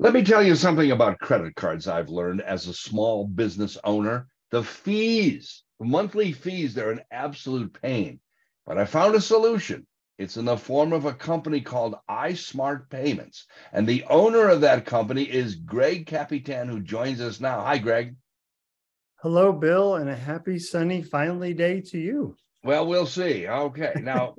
Let me tell you something about credit cards I've learned as a small business owner. The fees, monthly fees, they're an absolute pain. But I found a solution. It's in the form of a company called iSmart Payments. And the owner of that company is Greg Kapitan, who joins us now. Hi, Greg. Hello, Bill, and a happy, sunny, finally day to you. Well, we'll see. Okay. Now,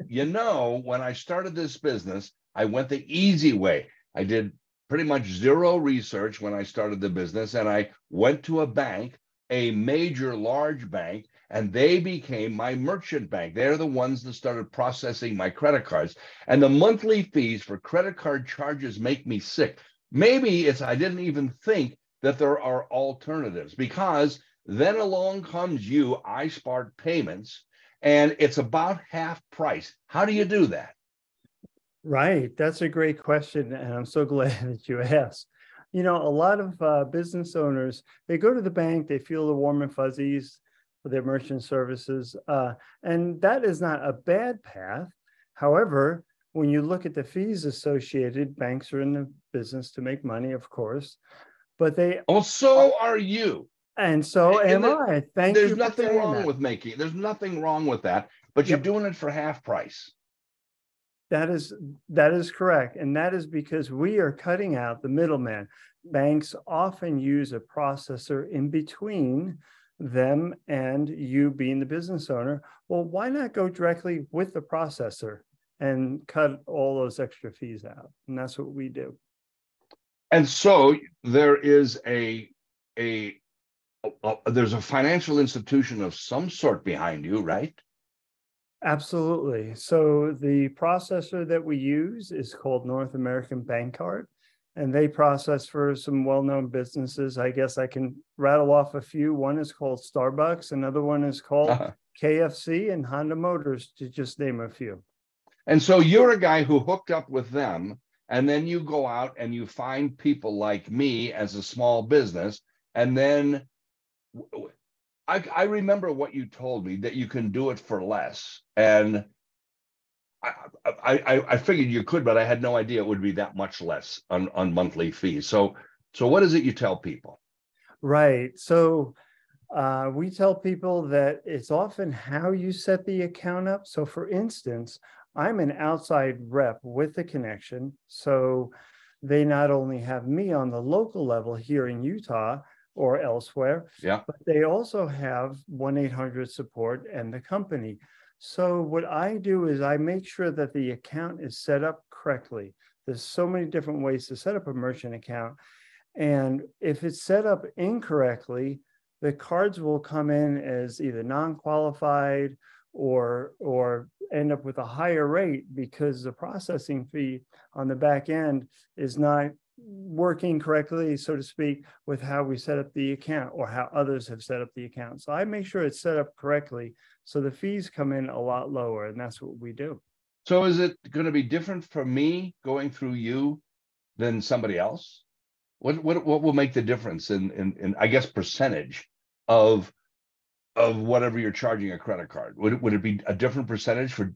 when I started this business, I went the easy way. I did pretty much zero research when I started the business, and I went to a bank, a major, large bank, and they became my merchant bank. They're the ones that started processing my credit cards. And the monthly fees for credit card charges make me sick. Maybe it's I didn't even think that there are alternatives because then along comes you, iSmart Payments, and it's about half price. How do you do that? Right. That's a great question. And I'm so glad that you asked. You know, a lot of business owners, they go to the bank, they feel the warm and fuzzies for their merchant services. And that is not a bad path. However, when you look at the fees associated, banks are in the business to make money, of course, but they. Oh, so are you. And so am I. Thank There's you for nothing saying wrong that. with there's nothing wrong with that, but you're Yep. doing it for half price. That is correct. And that is because we are cutting out the middleman. Banks often use a processor in between them and you being the business owner. Well, why not go directly with the processor and cut all those extra fees out? And that's what we do. And so there is there's a financial institution of some sort behind you, right? Absolutely. So the processor that we use is called North American Bank Card, and they process for some well-known businesses. I guess I can rattle off a few. One is called Starbucks. Another one is called KFC and Honda Motors, to just name a few. And so you're a guy who hooked up with them, and then you go out and you find people like me as a small business, and then I remember what you told me, that you can do it for less. And I figured you could, but I had no idea it would be that much less on monthly fees. So what is it you tell people? Right. So we tell people that it's often how you set the account up. So for instance, I'm an outside rep with the connection. So they not only have me on the local level here in Utah or elsewhere, Yeah. but they also have 1-800 support and the company. So what I do is I make sure that the account is set up correctly. There's so many different ways to set up a merchant account. And if it's set up incorrectly, the cards will come in as either non-qualified or end up with a higher rate because the processing fee on the back end is not working correctly, so to speak, with how we set up the account or how others have set up the account. So I make sure it's set up correctly so the fees come in a lot lower, and that's what we do. So is it going to be different for me going through you than somebody else? What will make the difference in I guess percentage of whatever you're charging a credit card? Would it be a different percentage for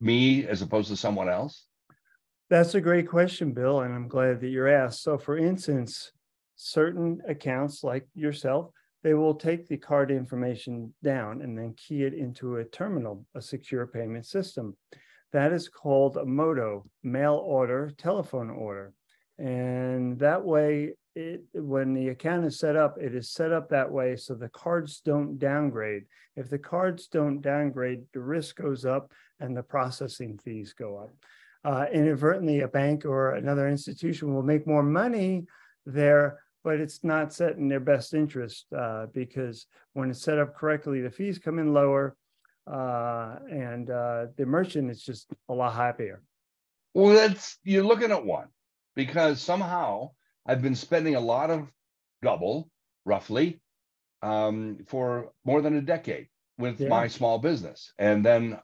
me as opposed to someone else? That's a great question, Bill, and I'm glad that you're asked. So for instance, certain accounts like yourself, they will take the card information down and then key it into a terminal, a secure payment system. That is called a MOTO, mail order, telephone order. And that way, when the account is set up, it is set up that way so the cards don't downgrade. If the cards don't downgrade, the risk goes up and the processing fees go up. Inadvertently, a bank or another institution will make more money there, but it's not set in their best interest because when it's set up correctly, the fees come in lower and the merchant is just a lot happier. Well, you're looking at one, because somehow I've been spending a lot of double, roughly, for more than a decade with my small business. And then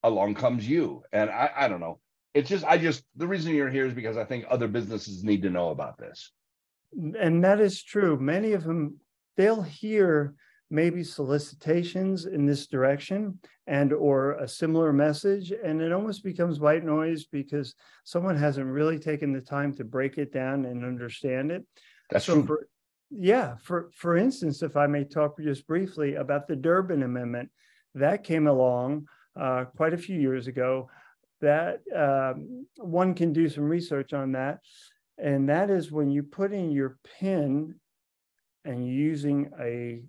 along comes you. And I don't know. It's just, the reason you're here is because I think other businesses need to know about this. And that is true. Many of them, they'll hear maybe solicitations in this direction and or a similar message, and it almost becomes white noise because someone hasn't really taken the time to break it down and understand it. That's So true. for instance, if I may talk just briefly about the Durbin Amendment, that came along quite a few years ago. That one can do some research on that, and that is when you put in your PIN and you're using a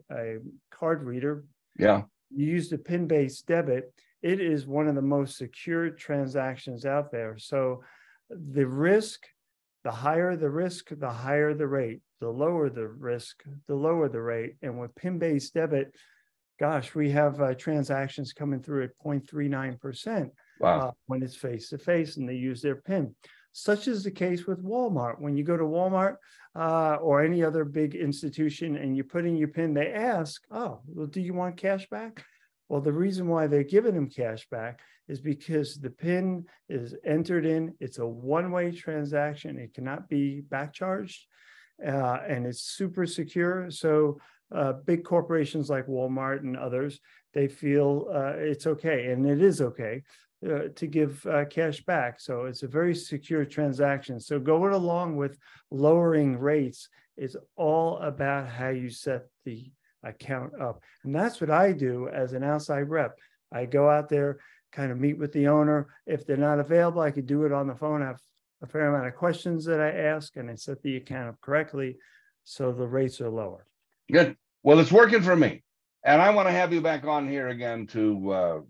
card reader, Yeah. you use the PIN-based debit, it is one of the most secure transactions out there. So the risk, the higher the risk, the higher the rate. The lower the risk, the lower the rate. And with PIN-based debit, gosh, we have transactions coming through at 0.39%. Wow. When it's face-to-face and they use their PIN. Such is the case with Walmart. When you go to Walmart or any other big institution and you put in your PIN, they ask, oh, well, do you want cash back? Well, the reason why they're giving them cash back is because the PIN is entered in. It's a one-way transaction. It cannot be back charged, and it's super secure. So big corporations like Walmart and others, they feel it's okay, and it is okay to give cash back. So it's a very secure transaction. So going along with lowering rates is all about how you set the account up. And that's what I do as an outside rep. I go out there, kind of meet with the owner. If they're not available, I could do it on the phone. I have a fair amount of questions that I ask, and I set the account up correctly, so the rates are lower. Good. Well, it's working for me. And I want to have you back on here again to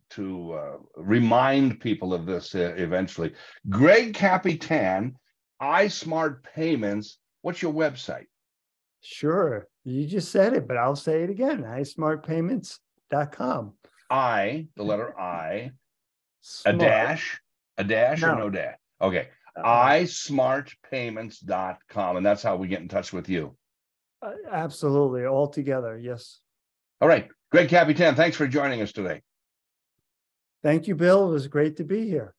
remind people of this eventually. Greg Kapitan, iSmart Payments. What's your website? Sure. You just said it, but I'll say it again. iSmartPayments.com. The letter I, Smart. a dash No. or no dash? Okay. iSmartPayments.com. And that's how we get in touch with you. Absolutely. All together. Yes. All right. Greg Kapitan, thanks for joining us today. Thank you, Bill. It was great to be here.